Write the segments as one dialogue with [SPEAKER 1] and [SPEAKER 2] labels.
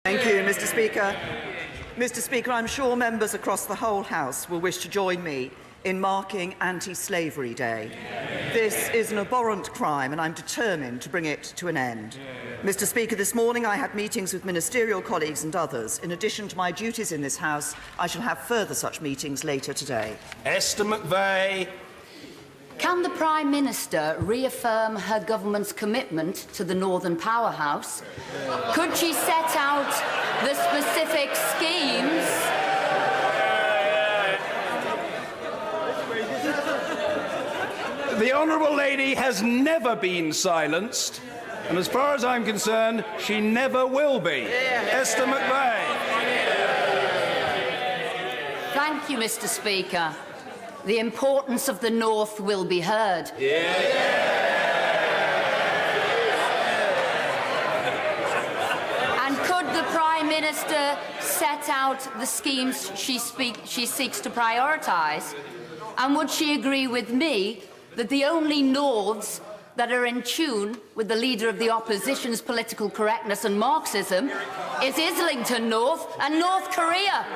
[SPEAKER 1] Thank you, Mr. Speaker. Mr. Speaker, I'm sure members across the whole House will wish to join me in marking Anti-Slavery Day. This is an abhorrent crime and I'm determined to bring it to an end. Mr. Speaker, this morning I had meetings with ministerial colleagues and others. In addition to my duties in this House, I shall have further such meetings later today.
[SPEAKER 2] Esther McVeigh.
[SPEAKER 3] Can the Prime Minister reaffirm her government's commitment to the Northern Powerhouse? Could she set out the specific schemes?
[SPEAKER 2] The Honourable Lady has never been silenced, and as far as I'm concerned, she never will be. Esther McVeigh.
[SPEAKER 3] Thank you, Mr. Speaker. The importance of the North will be heard. And could the Prime Minister set out the schemes she seeks to prioritise? And would she agree with me that the only Norths that are in tune with the Leader of the Opposition's political correctness and Marxism is Islington North and North Korea?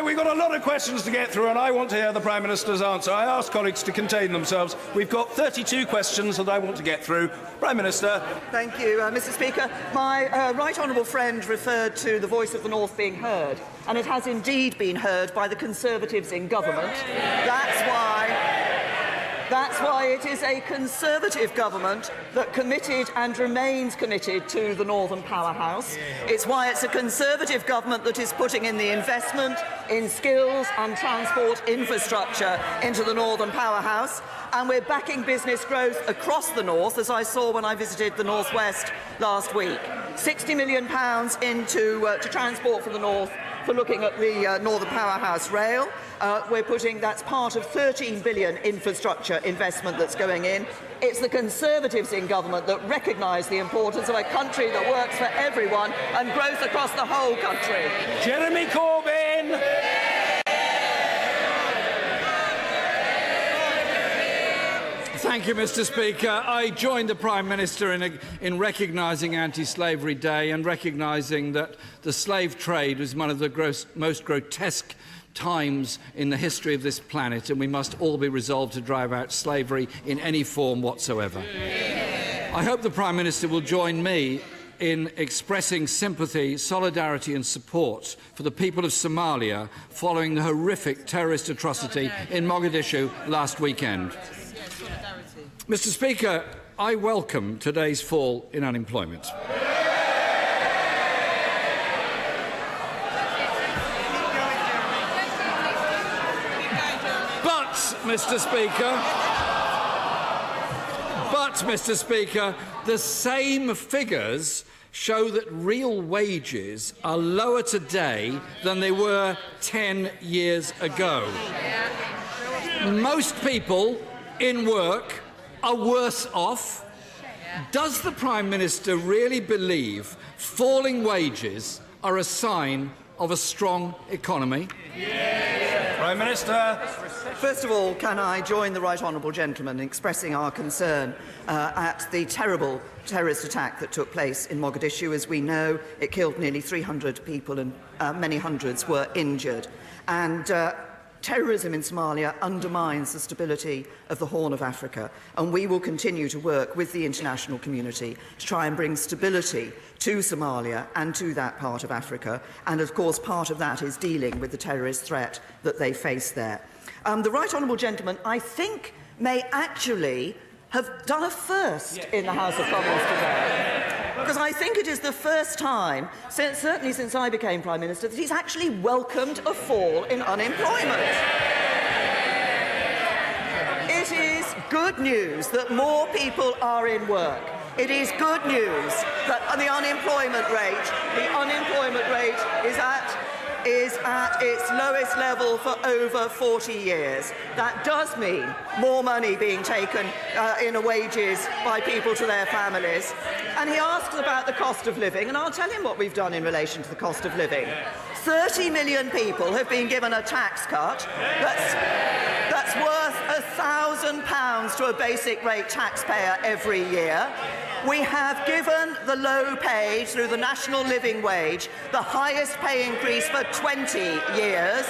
[SPEAKER 2] We've got a lot of questions to get through, and I want to hear the Prime Minister's answer. I ask colleagues to contain themselves. We've got 32 questions that I want to get through. Prime Minister.
[SPEAKER 1] Thank you, Mr. Speaker. My right honourable friend referred to the voice of the North being heard, and it has indeed been heard by the Conservatives in government. That's why it is a Conservative government that committed and remains committed to the Northern Powerhouse. It's why it's a Conservative government that is putting in the investment in skills and transport infrastructure into the Northern Powerhouse. And we're backing business growth across the North, as I saw when I visited the North West last week. £60 million into to transport for the North, for looking at the Northern Powerhouse rail. That's part of £13 billion infrastructure investment that's going in. It's the Conservatives in government that recognise the importance of a country that works for everyone and growth across the whole country.
[SPEAKER 2] Jeremy Corbyn.
[SPEAKER 4] Thank you, Mr. Speaker. I joined the Prime Minister in recognising Anti-Slavery Day and recognising that the slave trade was one of the most grotesque times in the history of this planet, and we must all be resolved to drive out slavery in any form whatsoever. I hope the Prime Minister will join me in expressing sympathy, solidarity and support for the people of Somalia following the horrific terrorist atrocity in Mogadishu last weekend. Mr. Speaker, I welcome today's fall in unemployment. Mr. Speaker, the same figures show that real wages are lower today than they were 10 years ago. Most people in work are worse off. Does the Prime Minister really believe falling wages are a sign of a strong economy?
[SPEAKER 2] Prime Minister.
[SPEAKER 1] First of all, can I join the right honourable gentleman in expressing our concern at the terrible terrorist attack that took place in Mogadishu. As we know, it killed nearly 300 people and many hundreds were injured. And terrorism in Somalia undermines the stability of the Horn of Africa, and we will continue to work with the international community to try and bring stability to Somalia and to that part of Africa. And of course, part of that is dealing with the terrorist threat that they face there. The right honourable gentleman, I think, may actually have done a first in the House of Commons today. Because I think it is the first time, certainly since I became Prime Minister, that he's actually welcomed a fall in unemployment. It is good news that more people are in work. It is good news that the unemployment rate is at its lowest level for over 40 years. That does mean more money being taken in wages by people to their families. And he asks about the cost of living, and I'll tell him what we've done in relation to the cost of living. 30 million people have been given a tax cut that's worth £1,000 to a basic rate taxpayer every year. We have given the low paid, through the national living wage, the highest pay increase for 20 years.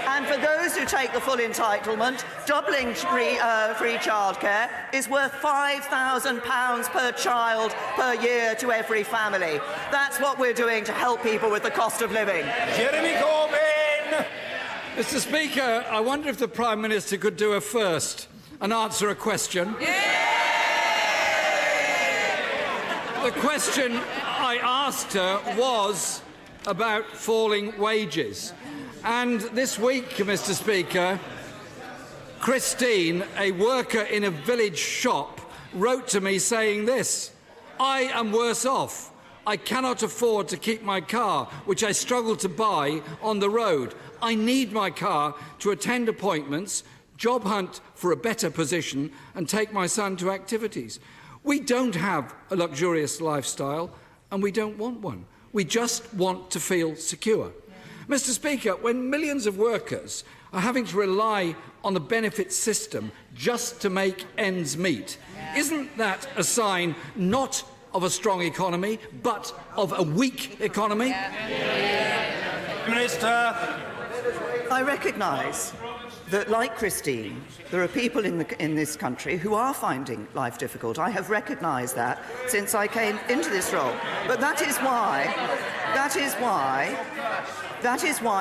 [SPEAKER 1] And for those who take the full entitlement, doubling free childcare is worth £5,000 per child per year to every family. That's what we're doing to help people with the cost of living.
[SPEAKER 2] Jeremy Corbyn!
[SPEAKER 4] Mr. Speaker, I wonder if the Prime Minister could do a first and answer a question. The question I asked her was about falling wages. And this week, Mr. Speaker, Christine, a worker in a village shop, wrote to me saying this: "I am worse off. I cannot afford to keep my car, which I struggle to buy, on the road. I need my car to attend appointments, job hunt for a better position, and take my son to activities." We don't have a luxurious lifestyle, and we don't want one. We just want to feel secure. Mr. Speaker, when millions of workers are having to rely on the benefits system just to make ends meet, isn't that a sign not of a strong economy, but of a weak economy?
[SPEAKER 2] Minister.
[SPEAKER 1] I recognise that, like Christine, there are people in this country who are finding life difficult. I have recognised that since I came into this role. But that is why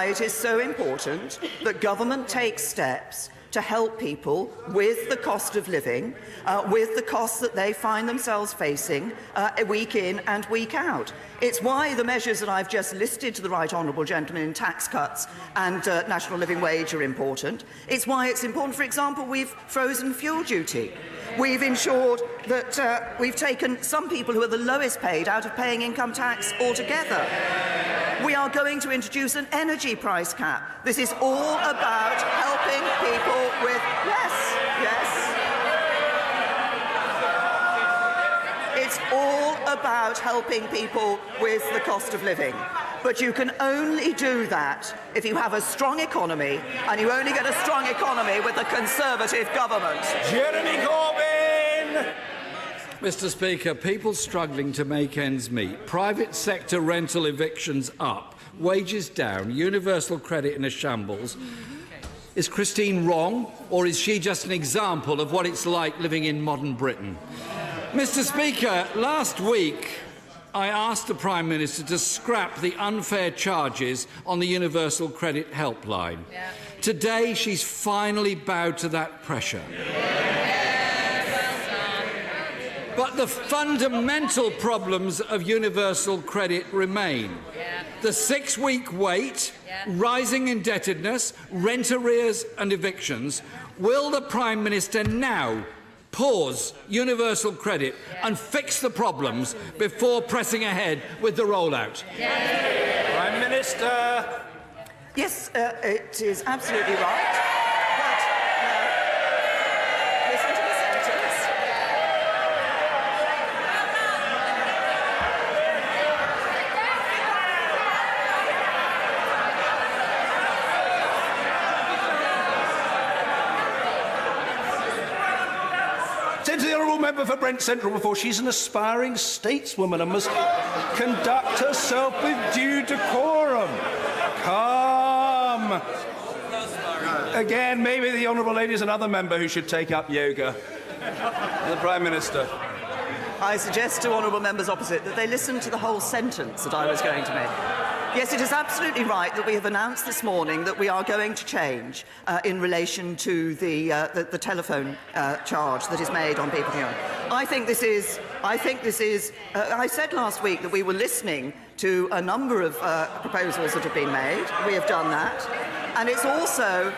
[SPEAKER 1] it is so important that government takes steps to help people with the cost of living, with the costs that they find themselves facing week in and week out. It's why the measures that I've just listed to the right honourable gentleman in tax cuts and national living wage are important. It's why it's important, for example, we've frozen fuel duty. We've ensured that we've taken some people who are the lowest paid out of paying income tax altogether. We are going to introduce an energy price cap. This is all about helping people with... Yes. It's all about helping people with the cost of living. But you can only do that if you have a strong economy, and you only get a strong economy with a Conservative government.
[SPEAKER 2] Jeremy Corbyn!
[SPEAKER 4] Mr. Speaker, people struggling to make ends meet, private sector rental evictions up, wages down, universal credit in a shambles. Is Christine wrong, or is she just an example of what it's like living in modern Britain? Mr. Speaker, last week I asked the Prime Minister to scrap the unfair charges on the Universal Credit Helpline. Today she's finally bowed to that pressure. But the fundamental problems of universal credit remain. The 6-week wait, rising indebtedness, rent arrears and evictions. Will the Prime Minister now pause universal credit and fix the problems before pressing ahead with the rollout?
[SPEAKER 2] Prime Minister.
[SPEAKER 1] Yes, it is absolutely right. Listen to the sentence.
[SPEAKER 2] Said to the honourable member for Brent Central before, she's an aspiring stateswoman and must conduct herself with due decorum. Calm. Again, maybe the honourable lady is another member who should take up yoga. The Prime Minister.
[SPEAKER 1] I suggest to honourable members opposite that they listen to the whole sentence that I was going to make. Yes, it is absolutely right that we have announced this morning that we are going to change in relation to the telephone charge that is made on people here. I said last week that we were listening to a number of proposals that have been made. We have done that. And it's also...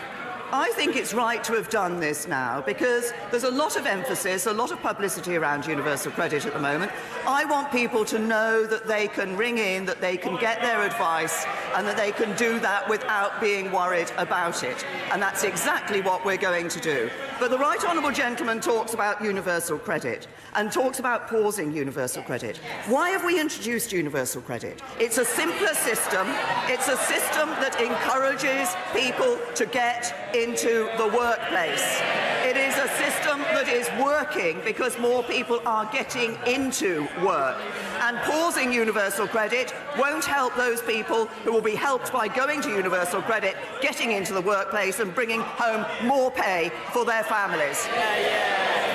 [SPEAKER 1] I think it's right to have done this now because there's a lot of emphasis, a lot of publicity around universal credit at the moment. I want people to know that they can ring in, that they can get their advice and that they can do that without being worried about it. And that's exactly what we're going to do. But the right honourable gentleman talks about universal credit and talks about pausing universal credit. Why have we introduced universal credit? It's a simpler system. It's a system that encourages people to get into the workplace. It is a system that is working because more people are getting into work. And pausing universal credit won't help those people who will be helped by going to universal credit, getting into the workplace and bringing home more pay for their families.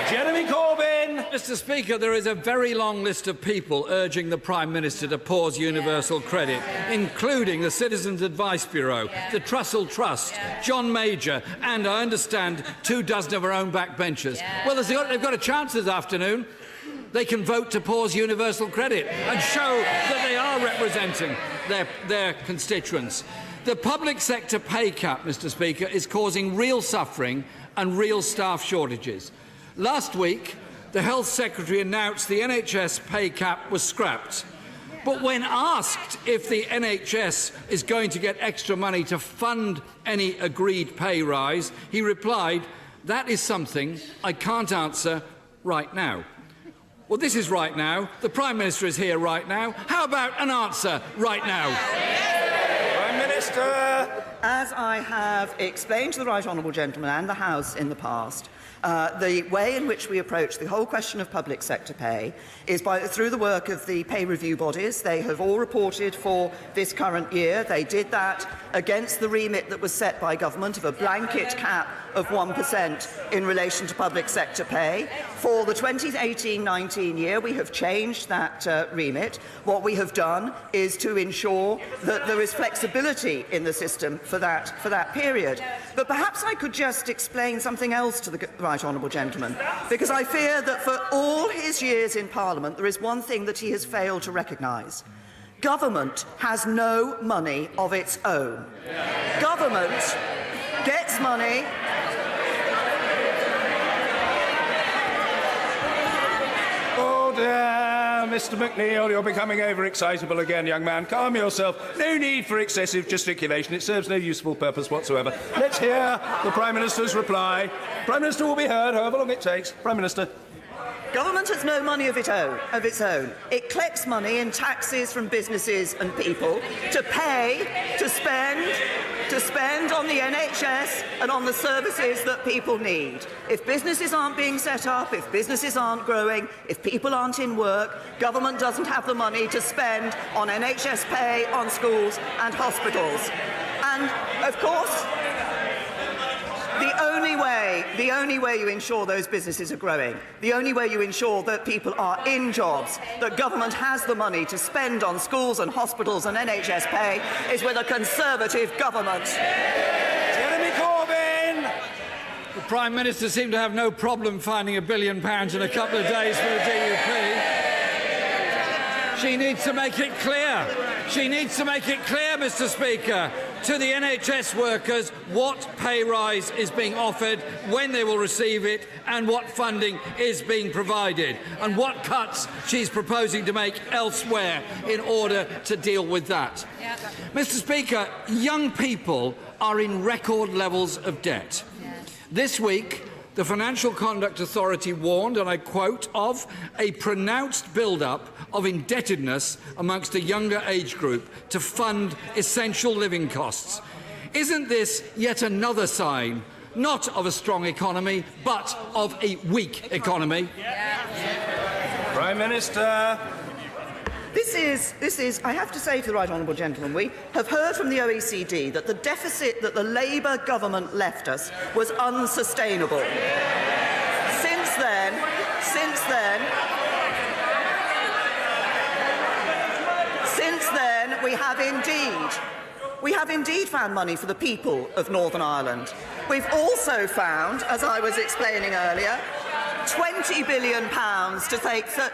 [SPEAKER 2] Jeremy Corbyn!
[SPEAKER 4] Mr. Speaker, there is a very long list of people urging the Prime Minister to pause universal credit, including the Citizens Advice Bureau, the Trussell Trust, John Major, and, I understand, 24 of our own backbenchers. Well, they've got a chance this afternoon. They can vote to pause universal credit and show that they are representing their constituents. The public sector pay cap, Mr. Speaker, is causing real suffering and real staff shortages. Last week, the Health Secretary announced the NHS pay cap was scrapped. But when asked if the NHS is going to get extra money to fund any agreed pay rise, he replied, "That is something I can't answer right now." Well, this is right now. The Prime Minister is here right now. How about an answer right now?
[SPEAKER 2] Prime Minister!
[SPEAKER 1] As I have explained to the right honourable gentleman and the House in the past, the way in which we approach the whole question of public sector pay is through the work of the pay review bodies. They have all reported for this current year. They did that against the remit that was set by government of a blanket cap of 1% in relation to public sector pay. For the 2018-19 year, we have changed that remit. What we have done is to ensure that there is flexibility in the system for that period. But perhaps I could just explain something else to the right honourable gentleman, because I fear that for all his years in Parliament, there is one thing that he has failed to recognise. Government has no money of its own. Government gets money.
[SPEAKER 2] Oh, dear. Mr. McNeill, you're becoming overexcitable again, young man. Calm yourself. No need for excessive gesticulation. It serves no useful purpose whatsoever. Let's hear the Prime Minister's reply. Prime Minister will be heard, however long it takes. Prime Minister.
[SPEAKER 1] Government has no money of its own. It collects money in taxes from businesses and people to pay, to spend on the NHS and on the services that people need. If businesses aren't being set up, if businesses aren't growing, if people aren't in work, government doesn't have the money to spend on NHS pay, on schools and hospitals. And, of course, the only way you ensure those businesses are growing, the only way you ensure that people are in jobs, that government has the money to spend on schools and hospitals and NHS pay, is with a Conservative government.
[SPEAKER 2] Jeremy Corbyn!
[SPEAKER 4] The Prime Minister seemed to have no problem finding £1 billion in a couple of days for the DUP. She needs to make it clear. She needs to make it clear, Mr. Speaker, to the NHS workers what pay rise is being offered, when they will receive it, and what funding is being provided, and what cuts she's proposing to make elsewhere in order to deal with that. Yeah. Mr. Speaker, young people are in record levels of debt. This week, the Financial Conduct Authority warned, and I quote, of a pronounced build-up of indebtedness amongst a younger age group to fund essential living costs. Isn't this yet another sign, not of a strong economy, but of a weak economy?
[SPEAKER 2] Prime Minister.
[SPEAKER 1] This is, I have to say to the right honourable gentleman, we have heard from the OECD that the deficit that the Labour government left us was unsustainable. Since then, we have indeed found money for the people of Northern Ireland. We've also found, as I was explaining earlier, £20 billion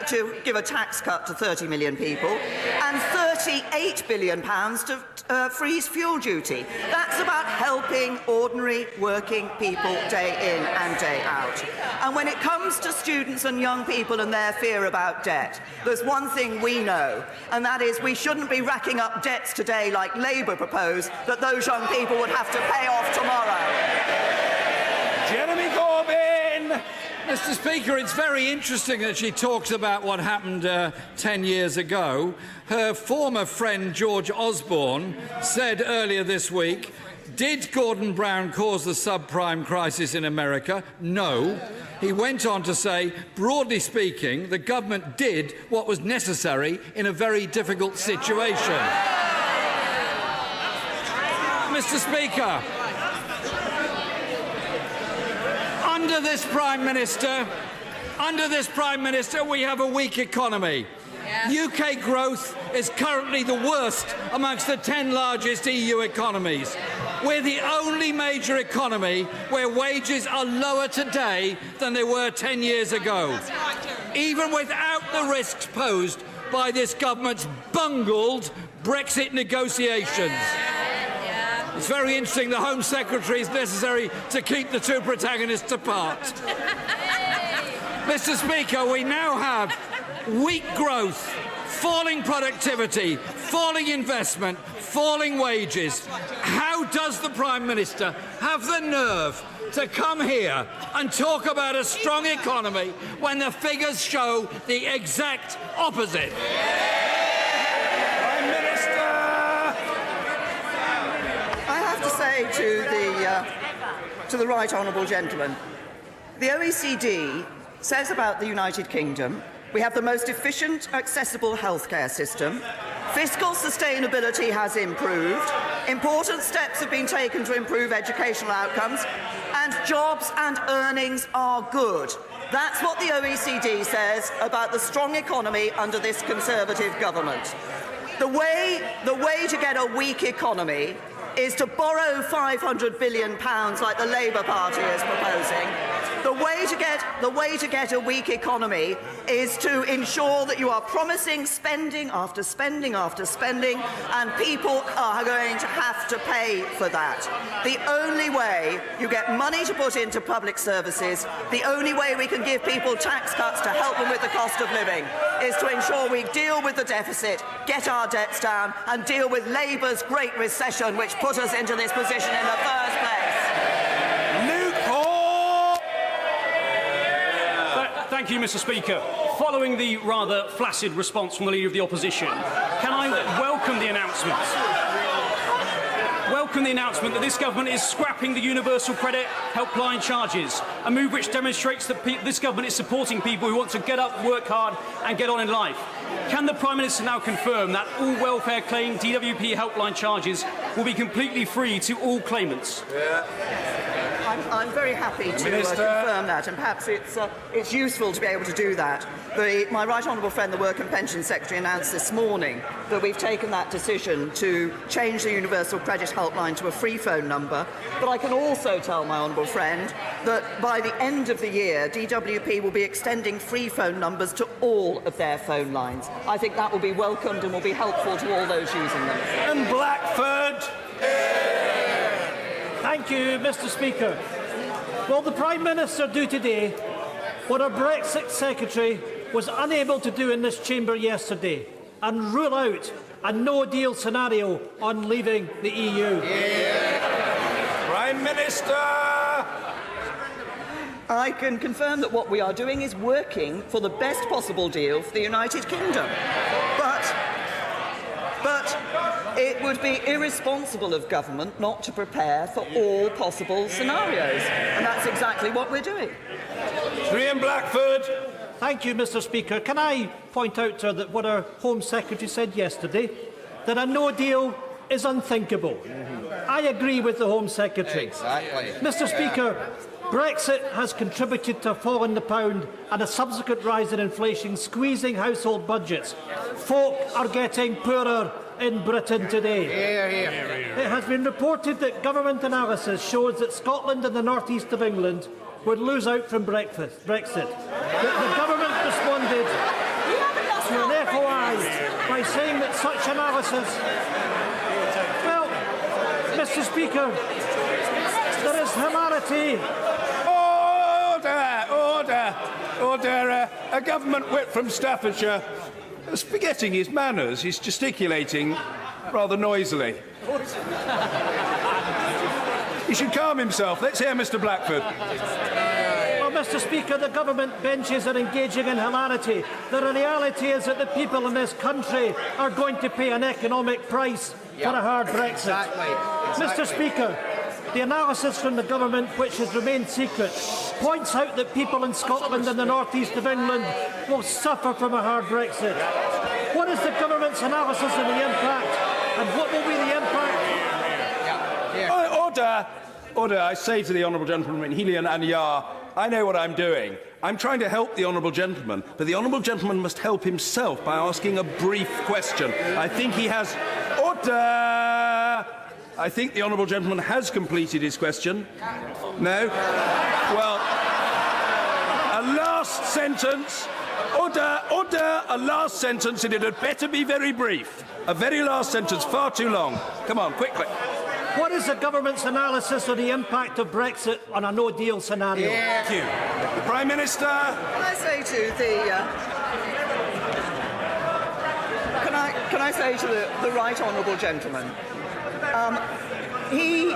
[SPEAKER 1] to give a tax cut to 30 million people and £38 billion to freeze fuel duty. That's about helping ordinary working people day in and day out. And when it comes to students and young people and their fear about debt, there's one thing we know, and that is we shouldn't be racking up debts today like Labour proposed that those young people would have to pay off tomorrow.
[SPEAKER 2] Jeremy Corbyn.
[SPEAKER 4] Mr. Speaker, it's very interesting that she talks about what happened 10 years ago. Her former friend, George Osborne, said earlier this week, did Gordon Brown cause the subprime crisis in America? No. He went on to say, broadly speaking, the government did what was necessary in a very difficult situation. Mr. Speaker, under this Prime Minister, we have a weak economy. Yeah. UK growth is currently the worst amongst the 10 largest EU economies. We're the only major economy where wages are lower today than they were 10 years ago, even without the risks posed by this government's bungled Brexit negotiations. It's very interesting the Home Secretary is necessary to keep the two protagonists apart. Mr. Speaker, we now have weak growth, falling productivity, falling investment, falling wages. How does the Prime Minister have the nerve to come here and talk about a strong economy when the figures show the exact opposite?
[SPEAKER 2] Prime Minister!
[SPEAKER 1] I have to say to the right honourable gentleman, the OECD says about the United Kingdom, we have the most efficient, accessible healthcare system. Fiscal sustainability has improved. Important steps have been taken to improve educational outcomes. And jobs and earnings are good. That's what the OECD says about the strong economy under this Conservative government. The way to get a weak economy is to borrow £500 billion like the Labour Party is proposing. The way to get a weak economy is to ensure that you are promising spending after spending after spending, and people are going to have to pay for that. The only way you get money to put into public services, the only way we can give people tax cuts to help them with the cost of living, is to ensure we deal with the deficit, get our debts down, and deal with Labour's Great Recession, which put us into this position in the first place.
[SPEAKER 5] Thank you, Mr. Speaker. Following the rather flaccid response from the Leader of the Opposition, can I welcome the announcement? Welcome the announcement that this government is scrapping the Universal Credit Helpline charges, a move which demonstrates that this government is supporting people who want to get up, work hard and get on in life. Can the Prime Minister now confirm that all welfare claim DWP helpline charges will be completely free to all claimants?
[SPEAKER 1] I'm very happy to confirm that, and perhaps it's useful to be able to do that. My right honourable friend, the Work and Pensions Secretary, announced this morning that we've taken that decision to change the Universal Credit Helpline to a free phone number. But I can also tell my honourable friend that by the end of the year, DWP will be extending free phone numbers to all of their phone lines. I think that will be welcomed and will be helpful to all those using them.
[SPEAKER 2] And Blackford!
[SPEAKER 6] Thank you, Mr. Speaker. Will the Prime Minister do today what our Brexit Secretary was unable to do in this chamber yesterday and rule out a no-deal scenario on leaving the EU?
[SPEAKER 2] Yeah. Prime Minister!
[SPEAKER 1] I can confirm that what we are doing is working for the best possible deal for the United Kingdom. But it would be irresponsible of government not to prepare for all possible scenarios. And that's exactly what we're doing.
[SPEAKER 2] Graham Blackford.
[SPEAKER 6] Thank you, Mr. Speaker. Can I point out, sir, that what our Home Secretary said yesterday, that a no deal is unthinkable. I agree with the Home Secretary.
[SPEAKER 7] Exactly.
[SPEAKER 6] Mr. Speaker, Brexit has contributed to a fall in the pound and a subsequent rise in inflation, squeezing household budgets. Folk are getting poorer in Britain today. It has been reported that government analysis shows that Scotland and the north-east of England would lose out from Brexit. The government responded to an FOI by saying that such analysis... Well, Mr. Speaker, there is hilarity...
[SPEAKER 2] Order! A government whip from Staffordshire is forgetting his manners. He's gesticulating rather noisily. He should calm himself. Let's hear Mr. Blackford.
[SPEAKER 6] Well, Mr. Speaker, the government benches are engaging in hilarity. The reality is that the people in this country are going to pay an economic price for a hard Brexit. Mr. Speaker, the analysis from the government, which has remained secret, points out that people in Scotland and the north east of England will suffer from a hard Brexit. What is the government's analysis of the impact, and what will be the impact?
[SPEAKER 2] Order! Order, I say to the honourable gentleman in Helion and Yar, I know what I'm doing. I'm trying to help the honourable gentleman, but the honourable gentleman must help himself by asking a brief question. I think he has... Order! I think the honourable gentleman has completed his question. No? Well, a last sentence. Order, order, a last sentence, and it had better be very brief. A very last sentence, far too long. Come on, quickly.
[SPEAKER 6] What is the government's analysis of the impact of Brexit on a no-deal scenario?
[SPEAKER 2] Thank you. The Prime Minister.
[SPEAKER 1] Can I say to the can I say to the right honourable gentleman, he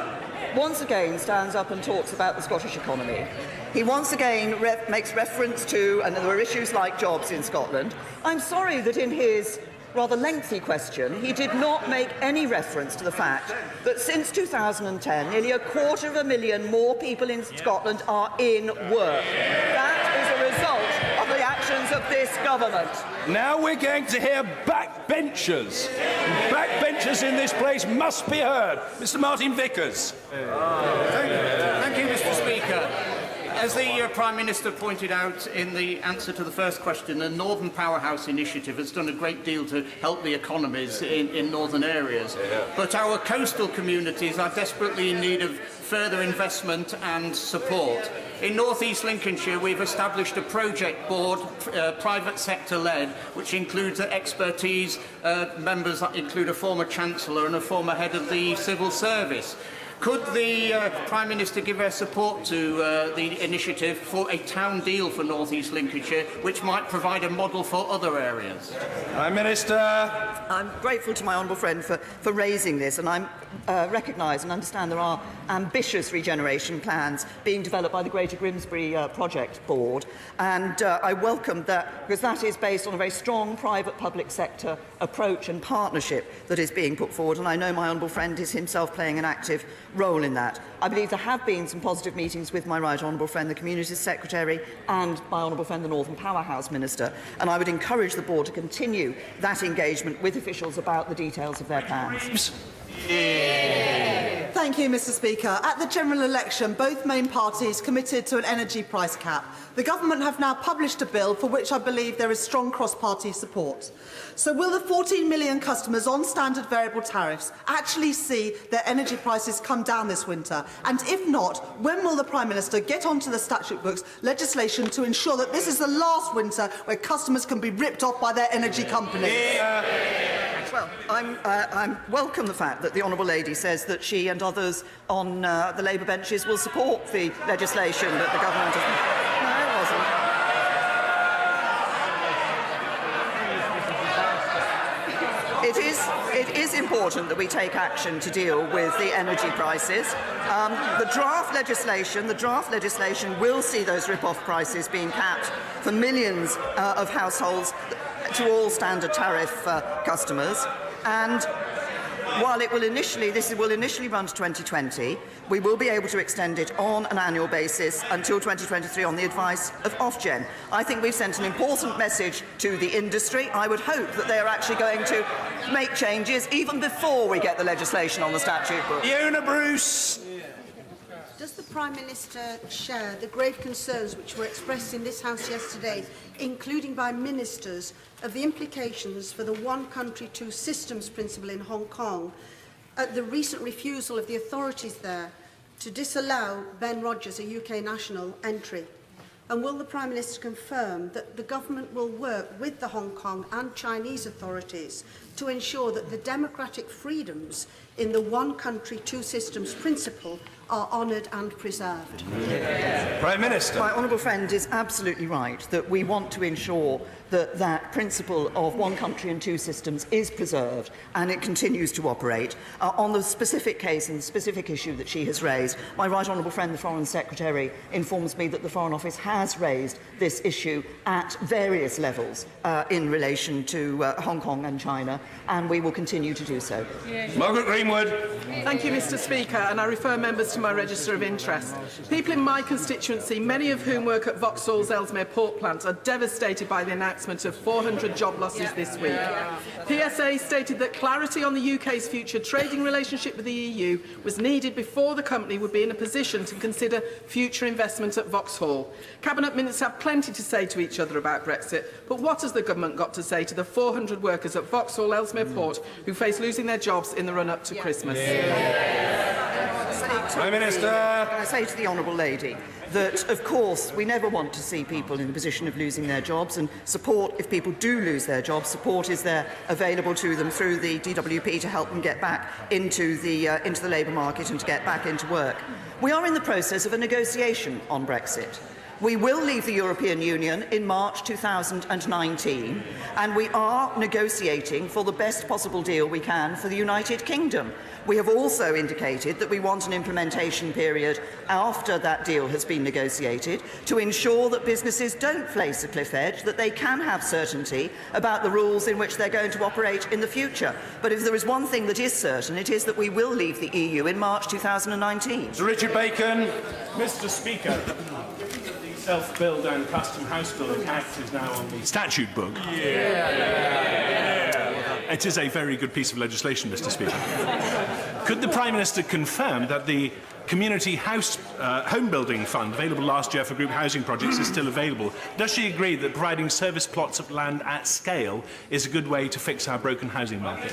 [SPEAKER 1] once again stands up and talks about the Scottish economy. He once again makes reference to, and there are issues like jobs in Scotland. I'm sorry that in his rather lengthy question, he did not make any reference to the fact that since 2010, nearly 250,000 more people in Scotland are in work. That is a result of the actions of this government.
[SPEAKER 2] Now we're going to hear backbenchers. Backbenchers in this place must be heard. Mr. Martin Vickers.
[SPEAKER 7] Thank you, Mr. Speaker. As the Prime Minister pointed out in the answer to the first question, the Northern Powerhouse Initiative has done a great deal to help the economies in northern areas. But our coastal communities are desperately in need of further investment and support. In North East Lincolnshire, we've established a project board, private sector-led, which includes expertise, members that include a former Chancellor and a former head of the Civil Service. Could the Prime Minister give her support to the initiative for a town deal for North East Lincolnshire, which might provide a model for other areas?
[SPEAKER 2] Prime Minister.
[SPEAKER 1] I'm grateful to my honourable friend for raising this, and I recognise and understand there are ambitious regeneration plans being developed by the Greater Grimsby Project Board, and I welcome that because that is based on a very strong private-public sector approach and partnership that is being put forward, and I know my honourable friend is himself playing an active role in that. I believe there have been some positive meetings with my right honourable friend, the Communities Secretary, and my honourable friend, the Northern Powerhouse Minister, and I would encourage the board to continue that engagement with officials about the details of their plans.
[SPEAKER 8] Thank you, Mr. Speaker. At the general election, both main parties committed to an energy price cap. The government have now published a bill for which I believe there is strong cross-party support. So will the 14 million customers on standard variable tariffs actually see their energy prices come down this winter? And if not, when will the Prime Minister get onto the statute books legislation to ensure that this is the last winter where customers can be ripped off by their energy companies?
[SPEAKER 1] Well, I welcome the fact that the honourable lady says that she and others on the Labour benches will support the legislation that the government has... No, it wasn't. It is important that we take action to deal with the energy prices. The draft legislation will see those rip-off prices being capped for millions of households to all standard tariff customers, and while this will initially run to 2020, we will be able to extend it on an annual basis until 2023 on the advice of Ofgem. I think we've sent an important message to the industry. I would hope that they are actually going to make changes even before we get the legislation on the statute book.
[SPEAKER 2] Fiona Bruce.
[SPEAKER 9] Does the Prime Minister share the grave concerns which were expressed in this House yesterday, including by ministers, of the implications for the one country, two systems principle in Hong Kong, at the recent refusal of the authorities there to disallow Ben Rogers, a UK national, entry? And will the Prime Minister confirm that the government will work with the Hong Kong and Chinese authorities to ensure that the democratic freedoms in the one country, two systems principle are honoured and preserved?
[SPEAKER 2] Prime Minister.
[SPEAKER 1] My honourable friend is absolutely right that we want to ensure that that principle of one country and two systems is preserved and it continues to operate. On the specific case and the specific issue that she has raised, my right honourable friend, the Foreign Secretary, informs me that the Foreign Office has raised this issue at various levels in relation to Hong Kong and China, and we will continue to do so.
[SPEAKER 2] Margaret Greenwood.
[SPEAKER 10] Thank you, Mr. Speaker, and I refer members to my register of interest. People in my constituency, many of whom work at Vauxhall's Ellesmere port plant, are devastated by the announcement of 400 job losses this week. PSA stated that clarity on the UK's future trading relationship with the EU was needed before the company would be in a position to consider future investment at Vauxhall. Cabinet ministers have plenty to say to each other about Brexit, but what has the government got to say to the 400 workers at Vauxhall Ellesmere Port who face losing their jobs in the run-up to Christmas?
[SPEAKER 2] Prime Minister.
[SPEAKER 1] I say to the honourable lady that, of course, we never want to see people in the position of losing their jobs, and support, if people do lose their jobs, support is there available to them through the DWP to help them get back into the labour market and to get back into work. We are in the process of a negotiation on Brexit. We will leave the European Union in March 2019, and we are negotiating for the best possible deal we can for the United Kingdom. We have also indicated that we want an implementation period after that deal has been negotiated to ensure that businesses don't face a cliff edge, that they can have certainty about the rules in which they're going to operate in the future. But if there is one thing that is certain, it is that we will leave the EU in March 2019.
[SPEAKER 2] Sir Richard Bacon.
[SPEAKER 11] Mr. Speaker, Self-Build and Custom House Building Act is now on the statute book. It is a very good piece of legislation, Mr. Speaker. Could the Prime Minister confirm that the Community Home Building Fund, available last year for group housing projects, is still available? Does she agree that providing service plots of land at scale is a good way to fix our broken housing market?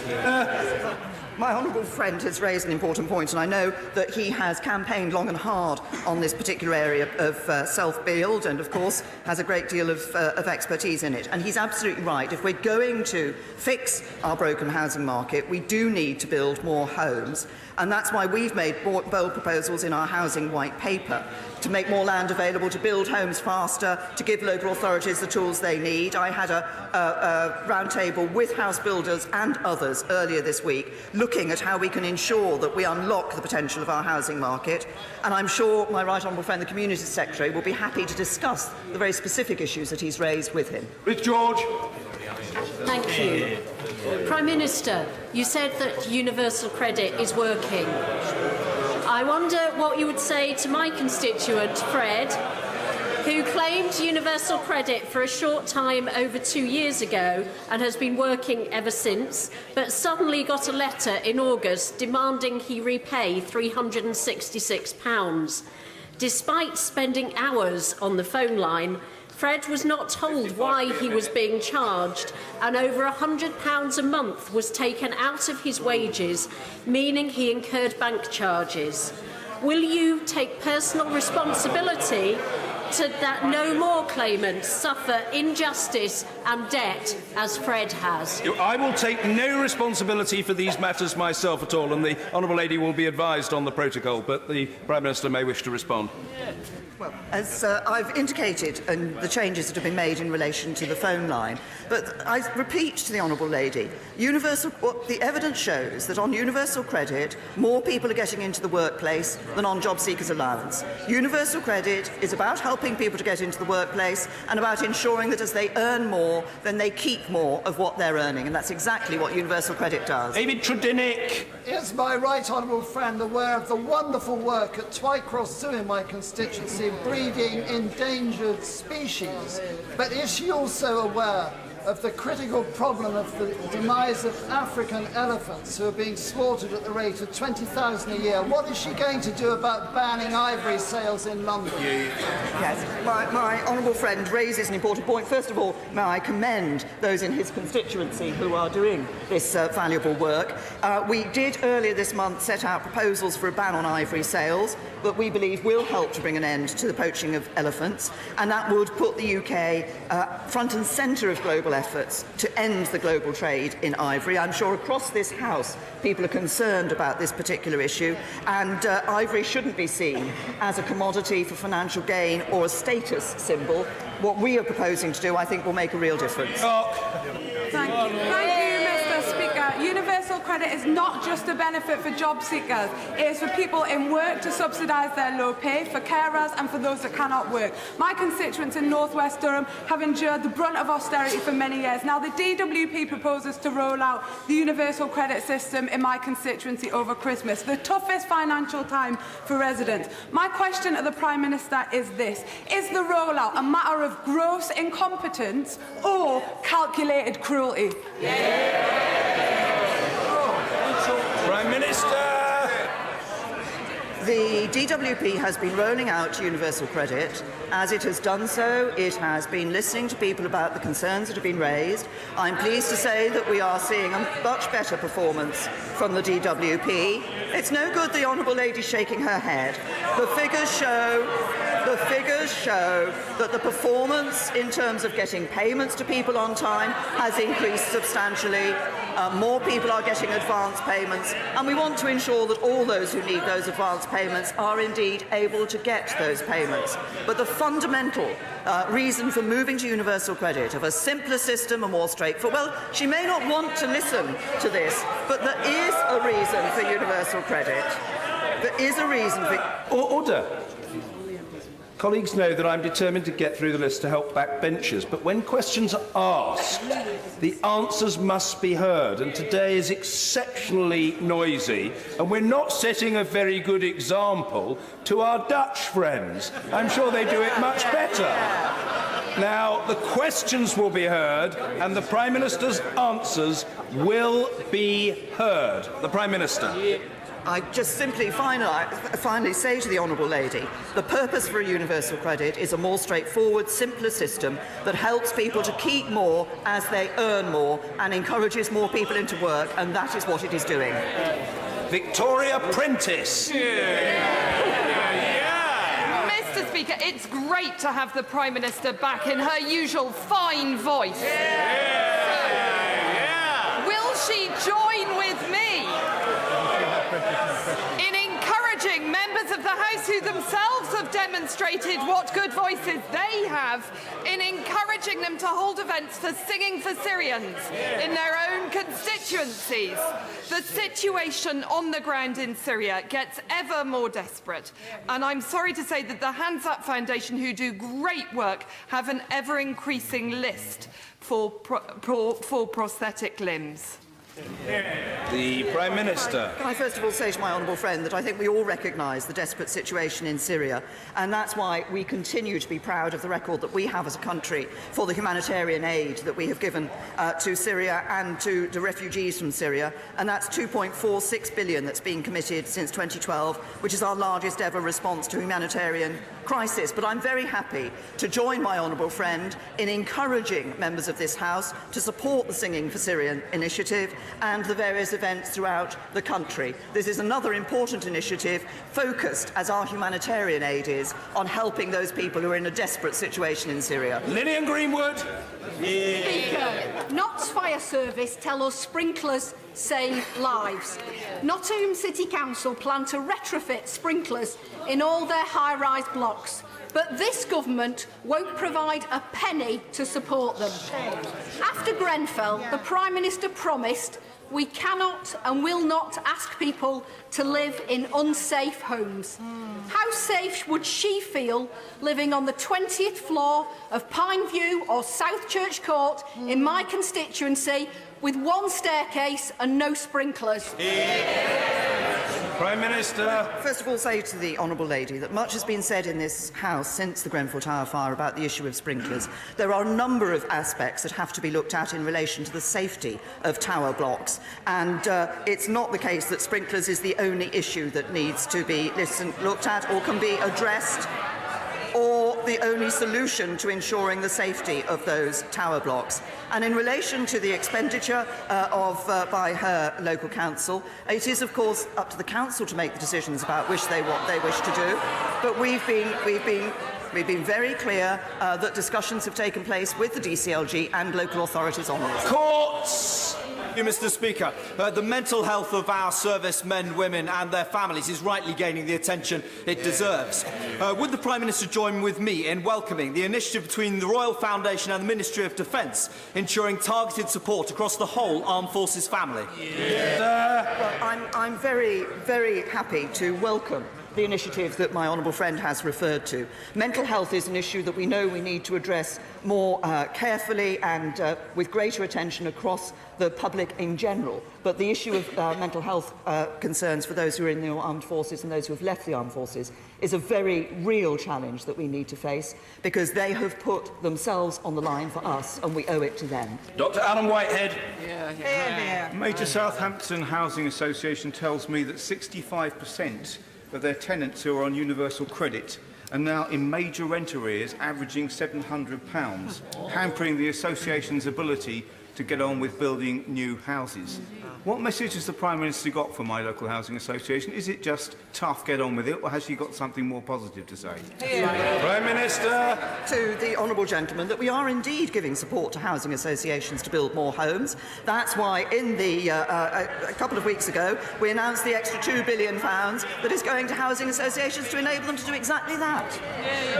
[SPEAKER 1] My honourable friend has raised an important point, and I know that he has campaigned long and hard on this particular area of self-build, and of course has a great deal of expertise in it. And he's absolutely right. If we're going to fix our broken housing market, we do need to build more homes. And that's why we've made bold proposals in our housing white paper to make more land available, to build homes faster, to give local authorities the tools they need. I had a roundtable with house builders and others earlier this week looking at how we can ensure that we unlock the potential of our housing market. And I'm sure my right honourable friend, the Community Secretary, will be happy to discuss the very specific issues that he's raised with him.
[SPEAKER 2] With George.
[SPEAKER 12] Thank you. Prime Minister, you said that universal credit is working. I wonder what you would say to my constituent, Fred, who claimed universal credit for a short time over 2 years ago and has been working ever since, but suddenly got a letter in August demanding he repay £366. Despite spending hours on the phone line, Fred was not told why he was being charged, and over £100 a month was taken out of his wages, meaning he incurred bank charges. Will you take personal responsibility to that no more claimants suffer injustice and debt as Fred has?
[SPEAKER 2] I will take no responsibility for these matters myself at all, and the honourable lady will be advised on the protocol, but the Prime Minister may wish to respond.
[SPEAKER 1] Well, as I've indicated, and the changes that have been made in relation to the phone line, but I repeat to the honourable lady, the evidence shows that on universal credit, more people are getting into the workplace than on job seekers' allowance. Universal credit is about helping people to get into the workplace and about ensuring that as they earn more, then they keep more of what they're earning, and that's exactly what universal credit does.
[SPEAKER 2] David Tredinnick.
[SPEAKER 13] Is my right honourable friend aware of the wonderful work at Twycross Zoo in my constituency breeding endangered species? But is she also aware of the critical problem of the demise of African elephants who are being slaughtered at the rate of 20,000 a year? What is she going to do about banning ivory sales in London?
[SPEAKER 1] Yes, my honourable friend raises an important point. First of all, may I commend those in his constituency who are doing this valuable work. We did earlier this month set out proposals for a ban on ivory sales that we believe will help to bring an end to the poaching of elephants, and that would put the UK front and centre of global efforts to end the global trade in ivory. I'm sure across this House people are concerned about this particular issue, and ivory shouldn't be seen as a commodity for financial gain or a status symbol. What we are proposing to do, I think, will make a real difference.
[SPEAKER 14] Thank you, Mr. Speaker. Universal credit is not just a benefit for job seekers. It is for people in work to subsidise their low pay, for carers and for those that cannot work. My constituents in North West Durham have endured the brunt of austerity for many years. Now, the DWP proposes to roll out the universal credit system in my constituency over Christmas, the toughest financial time for residents. My question to the Prime Minister is this: is the rollout a matter of gross incompetence or calculated cruelty?
[SPEAKER 2] Prime Minister!
[SPEAKER 1] The DWP has been rolling out universal credit. As it has done so, it has been listening to people about the concerns that have been raised. I'm pleased to say that we are seeing a much better performance from the DWP. It's no good the Honourable Lady shaking her head. The figures show that the performance in terms of getting payments to people on time has increased substantially. More people are getting advance payments, and we want to ensure that all those who need those advance payments are indeed able to get those payments. But the fundamental reason for moving to universal credit, of a simpler system, a more straightforward... Well, she may not want to listen to this, but there is a reason for universal credit. There is a reason for...
[SPEAKER 2] Order. Colleagues know that I'm determined to get through the list to help backbenchers, but when questions are asked, the answers must be heard, and today is exceptionally noisy, and we're not setting a very good example to our Dutch friends. I'm sure they do it much better. Now, the questions will be heard, and the Prime Minister's answers will be heard. The Prime Minister.
[SPEAKER 1] I just simply finally say to the Honourable Lady, the purpose for a universal credit is a more straightforward, simpler system that helps people to keep more as they earn more and encourages more people into work, and that is what it is doing.
[SPEAKER 2] Victoria Prentice.
[SPEAKER 15] Mr. Speaker, it's great to have the Prime Minister back in her usual fine voice. Will she join with me in encouraging members of the House who themselves have demonstrated what good voices they have, in encouraging them to hold events for Singing for Syrians in their own constituencies? The situation on the ground in Syria gets ever more desperate, and I'm sorry to say that the Hands Up Foundation, who do great work, have an ever-increasing list for prosthetic limbs.
[SPEAKER 2] The Prime Minister.
[SPEAKER 1] Can I first of all say to my honourable friend that I think we all recognise the desperate situation in Syria, and that's why we continue to be proud of the record that we have as a country for the humanitarian aid that we have given to Syria and to the refugees from Syria, and that's £2.46 billion that's been committed since 2012, which is our largest ever response to humanitarian crisis. But I'm very happy to join my honourable friend in encouraging members of this House to support the Singing for Syrian initiative and the various events throughout the country. This is another important initiative focused, as our humanitarian aid is, on helping those people who are in a desperate situation in Syria.
[SPEAKER 2] Lillian Greenwood.
[SPEAKER 12] Speaker, Notts Fire Service tell us sprinklers save lives. Nottingham City Council plan to retrofit sprinklers in all their high-rise blocks, but this government won't provide a penny to support them. After Grenfell, the Prime Minister promised we cannot and will not ask people to live in unsafe homes. How safe would she feel living on the 20th floor of Pineview or South Church Court in my constituency with one staircase and no sprinklers?
[SPEAKER 2] Prime Minister.
[SPEAKER 1] First of all, say to the Honourable Lady that much has been said in this House since the Grenfell Tower fire about the issue of sprinklers. There are a number of aspects that have to be looked at in relation to the safety of tower blocks, and it's not the case that sprinklers is the only issue that needs to be looked at or can be addressed, or the only solution to ensuring the safety of those tower blocks. And in relation to the expenditure by her local council, it is of course up to the council to make the decisions about what they wish to do. But we've been We've been very clear that discussions have taken place with the DCLG and local authorities on this.
[SPEAKER 16] Courts! Thank you, Mr. Speaker. The mental health of our servicemen, women and their families is rightly gaining the attention it deserves. Would the Prime Minister join with me in welcoming the initiative between the Royal Foundation and the Ministry of Defence, ensuring targeted support across the whole Armed Forces family?
[SPEAKER 1] Well, I'm very, very happy to welcome the initiative that my honourable friend has referred to. Mental health is an issue that we know we need to address more carefully and with greater attention across the public in general. But the issue of mental health concerns for those who are in the armed forces and those who have left the armed forces is a very real challenge that we need to face, because they have put themselves on the line for us and we owe it to them.
[SPEAKER 2] Dr. Alan Whitehead.
[SPEAKER 17] Major Southampton Housing Association tells me that 65% of their tenants who are on universal credit are now in major rent arrears, averaging £700, hampering the association's ability to get on with building new houses. What message has the Prime Minister got for my local housing association? Is it just tough, get on with it, or has she got something more positive to say?
[SPEAKER 2] Prime Minister.
[SPEAKER 1] To the honourable gentleman, that we are indeed giving support to housing associations to build more homes. That's why in the a couple of weeks ago we announced the extra £2 billion that is going to housing associations to enable them to do exactly that.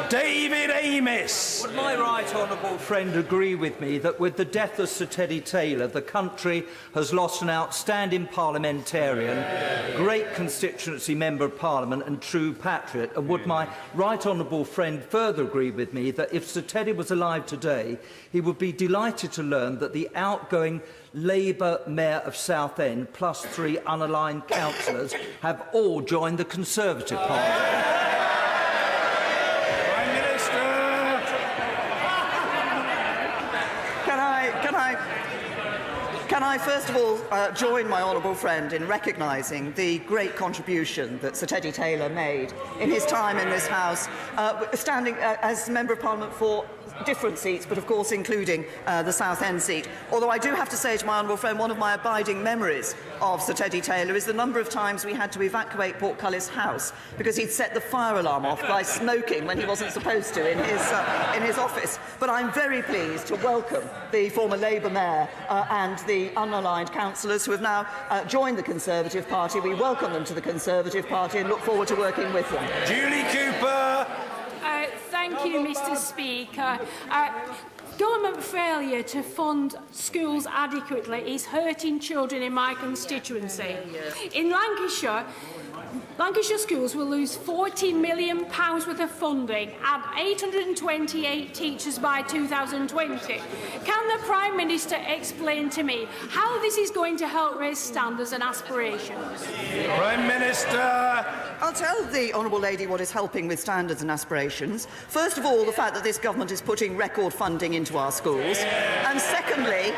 [SPEAKER 2] David Amis.
[SPEAKER 18] Would my right honourable friend agree with me that with the death of Sir Teddy Taylor, the country has lost an outstanding parliamentarian, great constituency member of Parliament and true patriot? And would my right honourable friend further agree with me that if Sir Teddy was alive today, he would be delighted to learn that the outgoing Labour Mayor of Southend, plus 3 unaligned councillors, have all joined the Conservative Party?
[SPEAKER 1] Can I first of all join my honourable friend in recognising the great contribution that Sir Teddy Taylor made in his time in this House, standing as Member of Parliament for different seats, but of course including the Southend seat. Although I do have to say to my honourable friend, one of my abiding memories of Sir Teddy Taylor is the number of times we had to evacuate Portcullis House because he'd set the fire alarm off by smoking when he wasn't supposed to in his office. But I'm very pleased to welcome the former Labour Mayor and the unaligned councillors who have now joined the Conservative Party. We welcome them to the Conservative Party and look forward to working with them.
[SPEAKER 2] Julie Cooper.
[SPEAKER 19] Thank you, Mr. Speaker. Government failure to fund schools adequately is hurting children in my constituency. In Lancashire schools will lose £40 million worth of funding and 828 teachers by 2020. Can the Prime Minister explain to me how this is going to help raise standards and aspirations?
[SPEAKER 2] Prime Minister.
[SPEAKER 1] I'll tell the honourable lady what is helping with standards and aspirations. First of all, the fact that this government is putting record funding into our schools. And secondly,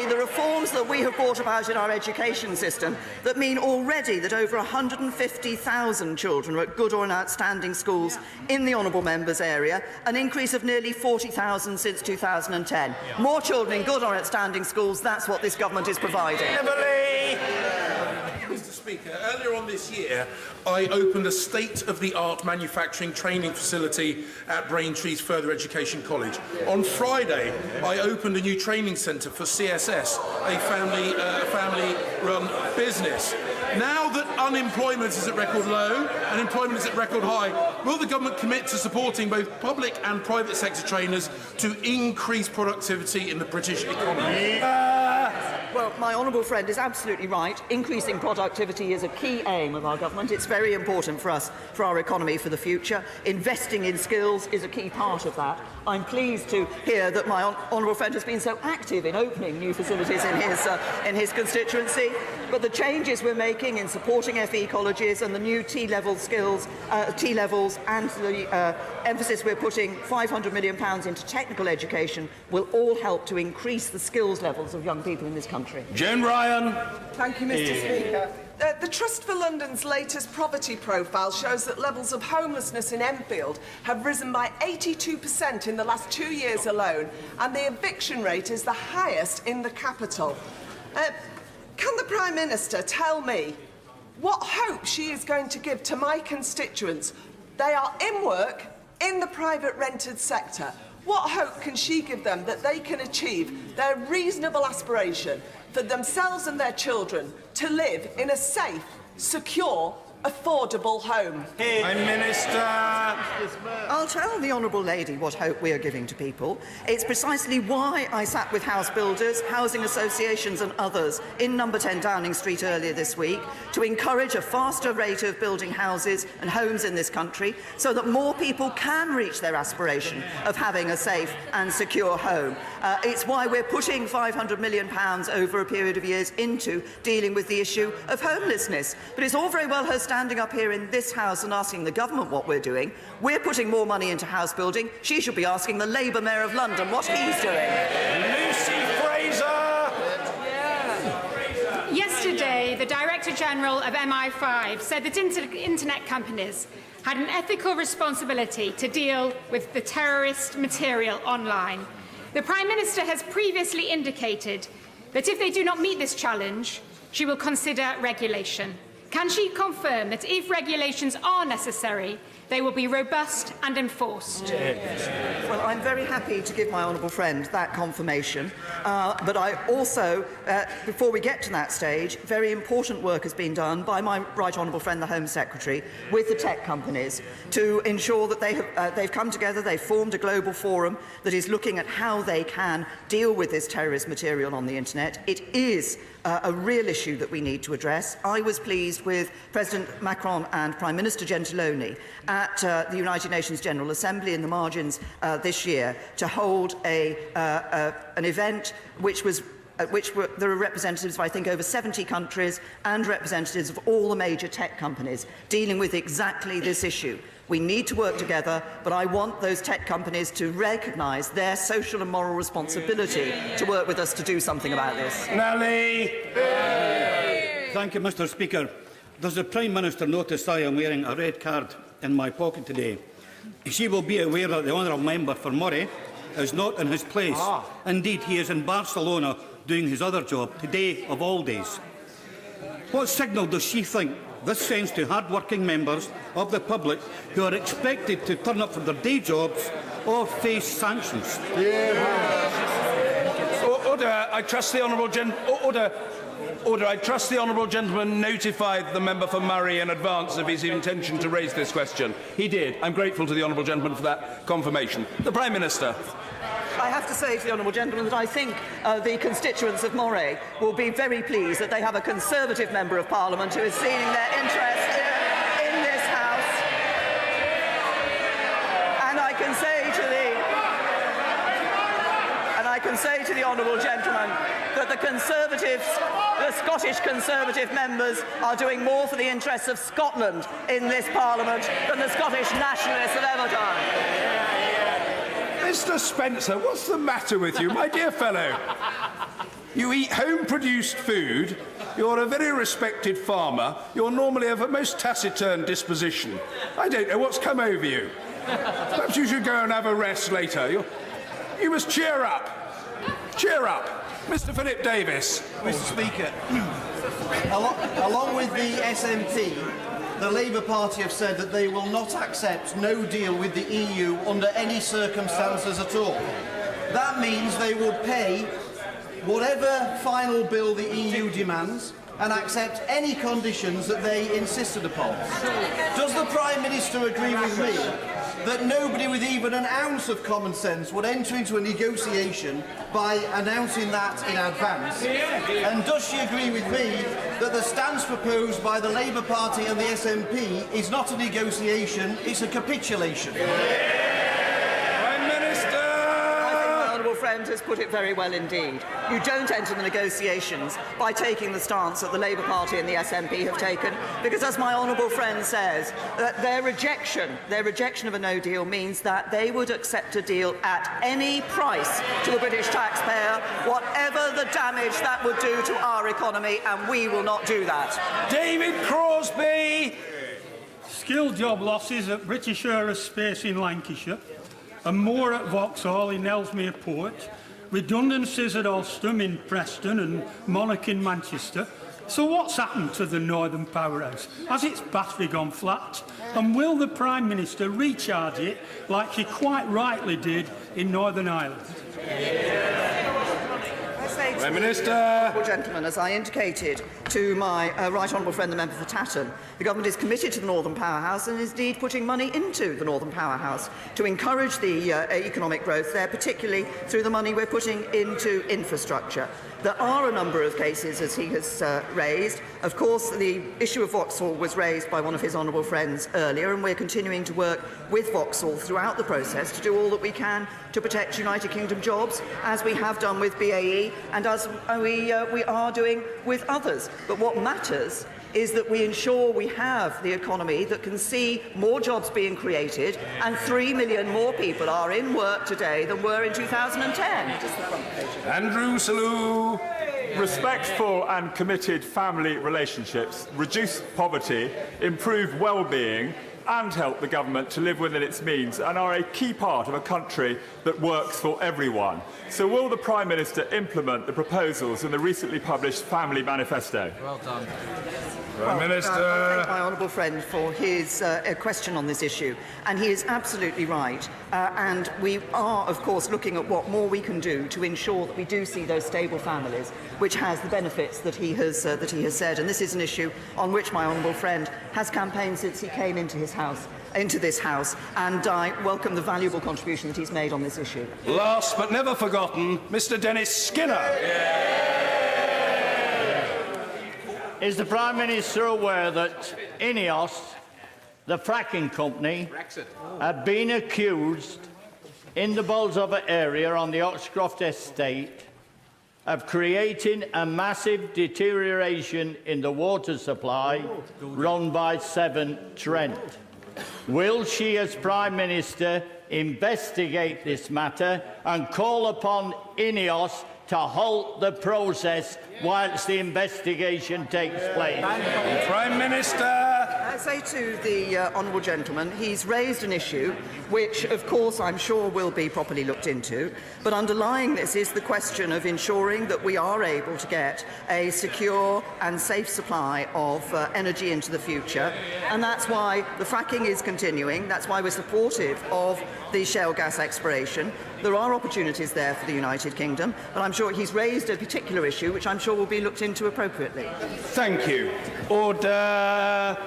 [SPEAKER 1] the reforms that we have brought about in our education system that mean already that over 150,000 children are at good or outstanding schools in the honourable member's area, an increase of nearly 40,000 since 2010. More children in good or outstanding schools, that's what this government is providing.
[SPEAKER 20] Mr. Speaker, earlier on this year, I opened a state-of-the-art manufacturing training facility at Braintree's Further Education College. On Friday, I opened a new training centre for CSS, a family-run business. Now that unemployment is at record low and employment is at record high, will the government commit to supporting both public and private sector trainers to increase productivity in the British economy?
[SPEAKER 1] Well, my honourable friend is absolutely right. Increasing productivity is a key aim of our government. It's very important for us, for our economy for the future. Investing in skills is a key part of that. I'm pleased to hear that my honourable friend has been so active in opening new facilities in his constituency. But the changes we're making in supporting FE colleges and the new T-level skills, T-levels, and the emphasis we're putting £500 million into technical education will all help to increase the skills levels of young people in this country.
[SPEAKER 2] Jen Ryan.
[SPEAKER 10] Thank you, Mr. Speaker. The Trust for London's latest poverty profile shows that levels of homelessness in Enfield have risen by 82% in the last 2 years alone, and the eviction rate is the highest in the capital. Can the Prime Minister tell me what hope she is going to give to my constituents? They are in work, in the private rented sector, what hope can she give them that they can achieve their reasonable aspiration for themselves and their children to live in a safe, secure, affordable home?
[SPEAKER 16] Prime Minister.
[SPEAKER 1] I'll tell the Honourable Lady what hope we are giving to people. It's precisely why I sat with house builders, housing associations and others in number 10 Downing Street earlier this week to encourage a faster rate of building houses and homes in this country so that more people can reach their aspiration of having a safe and secure home. It's why we're putting £500 million over a period of years into dealing with the issue of homelessness. But it's all very well her standing up here in this House and asking the government what we're doing. We're putting more money into house building. She should be asking the Labour Mayor of London what he's doing.
[SPEAKER 2] Lucy Fraser!
[SPEAKER 21] Yesterday, the Director General of MI5 said that internet companies had an ethical responsibility to deal with the terrorist material online. The Prime Minister has previously indicated that if they do not meet this challenge, she will consider regulation. Can she confirm that if regulations are necessary, they will be robust and enforced?
[SPEAKER 1] Well, I'm very happy to give my honourable friend that confirmation. But I also, before we get to that stage, very important work has been done by my right honourable friend, the Home Secretary, with the tech companies to ensure that they've come together, they've formed a global forum that is looking at how they can deal with this terrorist material on the internet. It is a real issue that we need to address. I was pleased with President Macron and Prime Minister Gentiloni at the United Nations General Assembly in the margins this year to hold an event there are representatives of, I think, over 70 countries and representatives of all the major tech companies dealing with exactly this issue. We need to work together, but I want those tech companies to recognise their social and moral responsibility to work with us to do something about this.
[SPEAKER 2] Nelly!
[SPEAKER 22] Thank you, Mr. Speaker. Does the Prime Minister notice I am wearing a red card in my pocket today? She will be aware that the honourable member for Moray is not in his place. Indeed, he is in Barcelona doing his other job, today of all days. What signal does she think this sends to hard-working members of the public who are expected to turn up for their day jobs or face sanctions?
[SPEAKER 2] Order. I trust the honourable Order. I trust the honourable gentleman notified the member for Murray in advance of his intention to raise this question. He did. I'm grateful to the honourable gentleman for that confirmation. The Prime Minister.
[SPEAKER 1] I have to say to the honourable gentleman that I think the constituents of Moray will be very pleased that they have a Conservative Member of Parliament who is seeing their interest in this House. And I can say to the honourable gentleman that the Scottish Conservative members are doing more for the interests of Scotland in this Parliament than the Scottish Nationalists have ever done.
[SPEAKER 2] Mr. Spencer, what's the matter with you, my dear fellow? You eat home-produced food, you're a very respected farmer, you're normally of a most taciturn disposition. I don't know what's come over you. Perhaps you should go and have a rest later. You must cheer up. Cheer up. Mr. Philip Davis.
[SPEAKER 23] Mr. Speaker, along with the SNP, the Labour Party have said that they will not accept no deal with the EU under any circumstances at all. That means they would pay whatever final bill the EU demands and accept any conditions that they insisted upon. Does the Prime Minister agree with me that nobody with even an ounce of common sense would enter into a negotiation by announcing that in advance? And does she agree with me that the stance proposed by the Labour Party and the SNP is not a negotiation, it's a capitulation?
[SPEAKER 1] Friend has put it very well indeed. You don't enter the negotiations by taking the stance that the Labour Party and the SNP have taken, because, as my honourable friend says, that their rejection of a no deal means that they would accept a deal at any price to the British taxpayer, whatever the damage that would do to our economy, and we will not do that.
[SPEAKER 2] David Crosby.
[SPEAKER 24] Skilled job losses at British Aerospace in Lancashire, and more at Vauxhall in Ellesmere Port, redundancies at Alstom in Preston and Monarch in Manchester. So what's happened to the Northern Powerhouse? Has its battery gone flat? And will the Prime Minister recharge it like she quite rightly did in Northern Ireland?
[SPEAKER 1] Prime Minister. Gentlemen, as I indicated to my right honourable friend, the member for Tatton, the government is committed to the Northern Powerhouse and is indeed putting money into the Northern Powerhouse to encourage the economic growth there, particularly through the money we're putting into infrastructure. There are a number of cases, as he has raised. Of course, the issue of Vauxhall was raised by one of his honourable friends earlier, and we're continuing to work with Vauxhall throughout the process to do all that we can to protect United Kingdom jobs, as we have done with BAE and as we are doing with others. But what matters is that we ensure we have the economy that can see more jobs being created, and 3 million more people are in work today than were in 2010.
[SPEAKER 2] Andrew Selous.
[SPEAKER 3] Respectful and committed family relationships reduce poverty, improve well-being and help the government to live within its means, and are a key part of a country that works for everyone. So will the Prime Minister implement the proposals in the recently published Family Manifesto?
[SPEAKER 1] Well done.
[SPEAKER 2] Prime Minister.
[SPEAKER 1] I thank my honourable friend for his question on this issue, and he is absolutely right. And we are, of course, looking at what more we can do to ensure that we do see those stable families, which has the benefits that he has said. And this is an issue on which my honourable friend has campaigned since he came into this House, and I welcome the valuable contribution that he's made on this issue.
[SPEAKER 2] Last but never forgotten, Mr. Dennis Skinner.
[SPEAKER 4] Is the Prime Minister aware that INEOS, the fracking company, have been accused in the Bolsover area on the Oxcroft estate of creating a massive deterioration in the water supply run by Severn Trent? Will she, as Prime Minister, investigate this matter and call upon INEOS to halt the process whilst the investigation takes place?
[SPEAKER 2] Prime Minister.
[SPEAKER 1] I say to the honourable gentleman, he's raised an issue which, of course, I'm sure will be properly looked into, but underlying this is the question of ensuring that we are able to get a secure and safe supply of energy into the future, and that's why the fracking is continuing. That's why we're supportive of the shale gas exploration. There are opportunities there for the United Kingdom, but I'm sure he's raised a particular issue which I'm sure will be looked into appropriately.
[SPEAKER 2] Thank you. Order.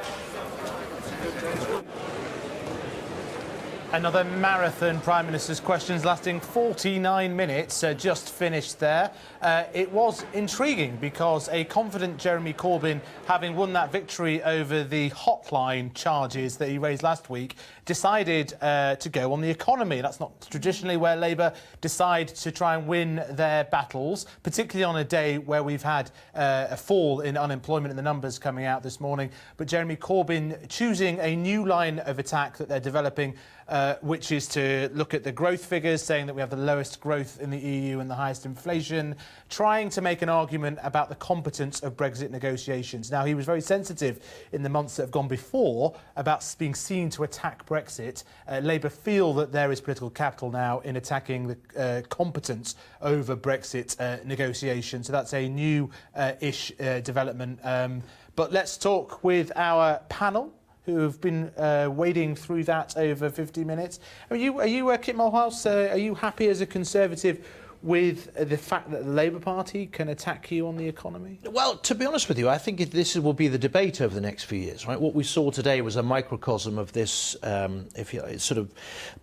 [SPEAKER 5] Another marathon Prime Minister's questions lasting 49 minutes just finished there. It was intriguing because a confident Jeremy Corbyn, having won that victory over the hotline charges that he raised last week, decided to go on the economy. That's not traditionally where Labour decide to try and win their battles, particularly on a day where we've had a fall in unemployment and the numbers coming out this morning. But Jeremy Corbyn choosing a new line of attack that they're developing, which is to look at the growth figures, saying that we have the lowest growth in the EU and the highest inflation, trying to make an argument about the competence of Brexit negotiations. Now, he was very sensitive in the months that have gone before about being seen to attack Brexit. Labour feel that there is political capital now in attacking the competence over Brexit negotiations. So that's a new-ish development. But let's talk with our panel, who have been wading through that over 50 minutes. Are you Kit Mulhouse, are you happy as a Conservative with the fact that the Labour Party can attack you on the economy?
[SPEAKER 6] Well, to be honest with you, I think this will be the debate over the next few years. Right? What we saw today was a microcosm of this, sort of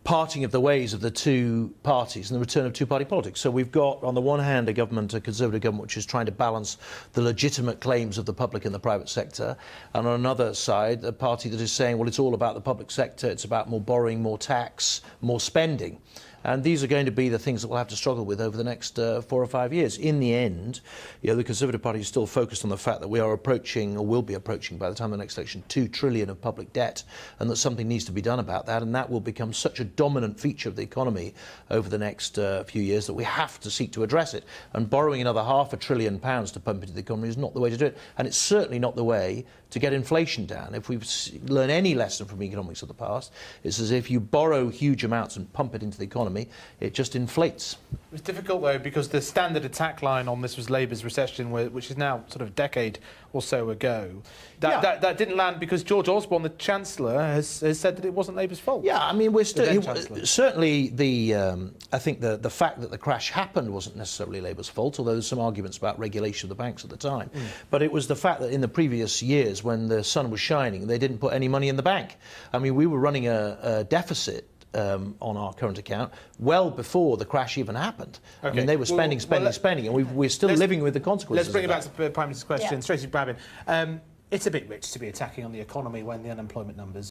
[SPEAKER 6] parting of the ways of the two parties and the return of two-party politics. So we've got, on the one hand, a Conservative government, which is trying to balance the legitimate claims of the public and the private sector, and on another side, a party that is saying, well, it's all about the public sector, it's about more borrowing, more tax, more spending. And these are going to be the things that we'll have to struggle with over the next 4 or 5 years. In the end, the Conservative Party is still focused on the fact that we are approaching, or will be approaching by the time of the next election, 2 trillion of public debt, and that something needs to be done about that. And that will become such a dominant feature of the economy over the next few years that we have to seek to address it. And borrowing another £500 billion to pump into the economy is not the way to do it. And it's certainly not the way to get inflation down. If we've learned any lesson from economics of the past, it's as if you borrow huge amounts and pump it into the economy, economy, it just inflates.
[SPEAKER 5] It was difficult, though, because the standard attack line on this was Labour's recession, which is now sort of a decade or so ago. That didn't land because George Osborne, the Chancellor, has said that it wasn't Labour's fault.
[SPEAKER 6] Yeah, I mean, we're still... certainly, I think the fact that the crash happened wasn't necessarily Labour's fault, although there's some arguments about regulation of the banks at the time. But it was the fact that in the previous years, when the sun was shining, they didn't put any money in the bank. I mean, we were running a deficit on our current account well before the crash even happened. Okay. I mean, they were spending, and we're still living with the consequences.
[SPEAKER 5] Let's bring it back to the Prime Minister's question. Tracy Brabin, it's a bit rich to be attacking on the economy when the unemployment numbers